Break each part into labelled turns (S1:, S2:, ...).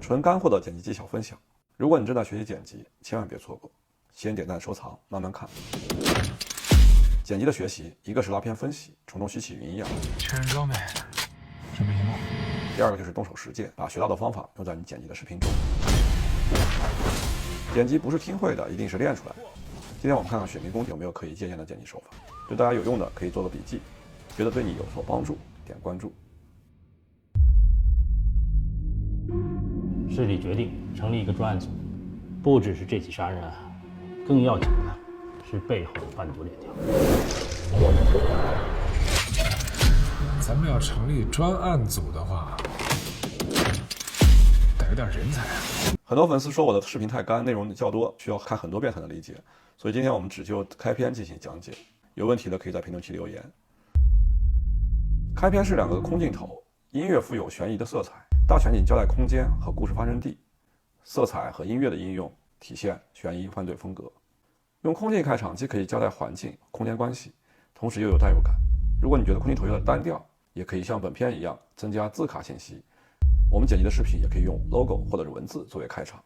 S1: 纯干货的剪辑技巧分享。如果你正在学习剪辑，千万别错过，先点赞收藏，慢慢看。剪辑的学习，一个是拉片分析，从中吸取营养；
S2: 确认装备，准备行动。
S1: 第二个就是动手实践，把学到的方法用在你剪辑的视频中。剪辑不是听会的，一定是练出来的。今天我们看看雪迷工有没有可以借鉴的剪辑手法，对大家有用的可以做个笔记，觉得对你有所帮助，点关注。
S3: 市里决定成立一个专案组，不只是这起杀人案，更要紧的是背后的贩毒链条。
S2: 咱们要成立专案组的话，得有点人才啊。
S1: 很多粉丝说我的视频太干，内容较多，需要看很多遍才能理解，所以今天我们只就开篇进行讲解。有问题的可以在评论区留言。开篇是2个空镜头，音乐富有悬疑的色彩，大全景交代空间和故事发生地，色彩和音乐的应用体现悬疑犯罪风格。用空镜开场既可以交代环境、空间关系，同时又有代入感。如果你觉得空镜头有点单调，也可以像本片一样增加字卡信息。我们剪辑的视频也可以用 logo 或者是文字作为开场。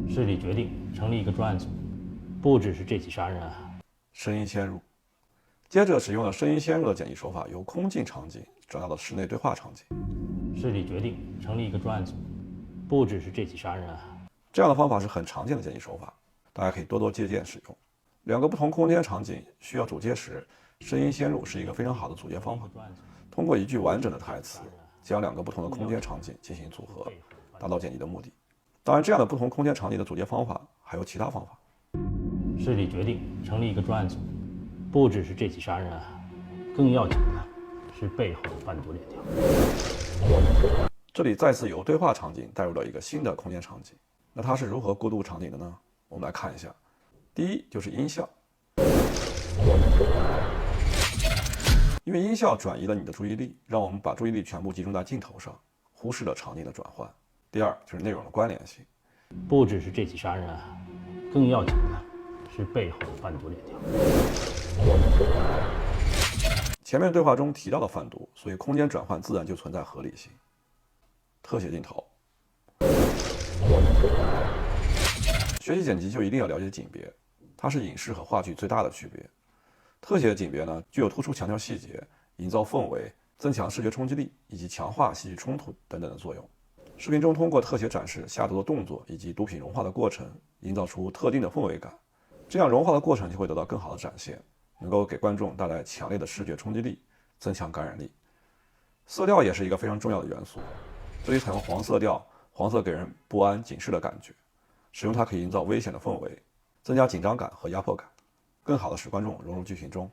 S3: 市里决定成立一个专案组，不只是这起杀人案。
S1: 声音先入，接着使用了声音先入的剪辑手法，由空镜场景转到了室内对话场景。
S3: 市里决定成立一个专案组，不只是这起杀人案。
S1: 这样的方法是很常见的剪辑手法，大家可以多多借鉴使用。2个不同空间场景需要组接时，声音先入是一个非常好的组接方法。通过一句完整的台词，将2个不同的空间场景进行组合，达到剪辑的目的。当然，这样的不同空间场景的组接方法还有其他方法。
S3: 市里决定成立一个专案组，不只是这起杀人案，更要紧的是背后的贩毒链条。
S1: 这里再次由对话场景带入了一个新的空间场景，那它是如何过渡场景的呢？我们来看一下。第一就是音效，因为音效转移了你的注意力，让我们把注意力全部集中在镜头上，忽视了场景的转换。第二就是内容的关联性，
S3: 不只是这起杀人案，更要紧的是背后的贩毒链条。
S1: 前面对话中提到了贩毒，所以空间转换自然就存在合理性。特写镜头，学习剪辑就一定要了解景别，它是影视和话剧最大的区别。特写的景别呢，具有突出强调细节、营造氛围、增强视觉冲击力以及强化戏剧冲突等等的作用。视频中通过特写展示下毒的动作以及毒品融化的过程，营造出特定的氛围感，这样融化的过程就会得到更好的展现，能够给观众带来强烈的视觉冲击力，增强感染力。色调也是一个非常重要的元素，这里采用黄色调，黄色给人不安、警示的感觉，使用它可以营造危险的氛围，增加紧张感和压迫感，更好的使观众融入剧情中。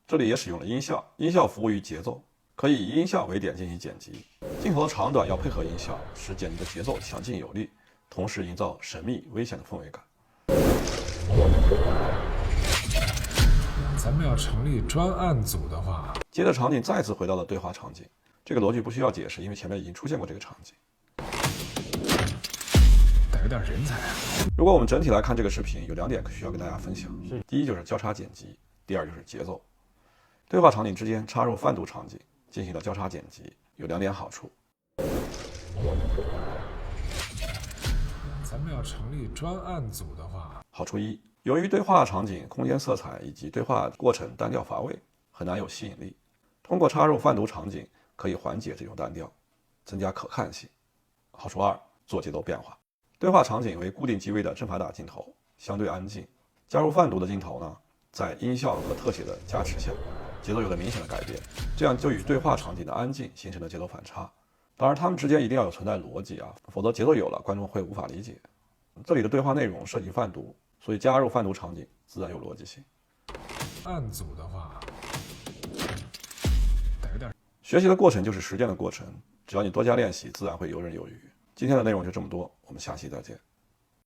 S1: 这里也使用了音效，音效服务于节奏，可以以音效为点进行剪辑，镜头的长短要配合音效，使剪辑的节奏强劲有力，同时营造神秘危险的氛围感。
S2: 咱们要成立专案组的话，
S1: 接着场景再次回到了对话场景，这个逻辑不需要解释，因为前面已经出现过这个场景。
S2: 得有点人才啊。
S1: 如果我们整体来看这个视频，有2点需要跟大家分享。第一就是交叉剪辑，第二就是节奏。对话场景之间插入贩毒场景，进行了交叉剪辑，有2点好处。
S2: 咱们要成立专案组的话，
S1: 好处1，由于对话场景、空间色彩以及对话过程单调乏味，很难有吸引力。通过插入贩毒场景，可以缓解这种单调，增加可看性。好处2，做节奏变化。对话场景为固定机位的正反打镜头，相对安静。加入贩毒的镜头呢，在音效和特写的加持下，节奏有了明显的改变，这样就与对话场景的安静形成了节奏反差。当然，它们之间一定要有存在逻辑啊，否则节奏有了，观众会无法理解。这里的对话内容涉及贩毒，所以加入贩毒场景自然有逻辑性。
S2: 案组的话，得有点。
S1: 学习的过程就是实践的过程，只要你多加练习，自然会游刃有余。今天的内容就这么多，我们下期再见。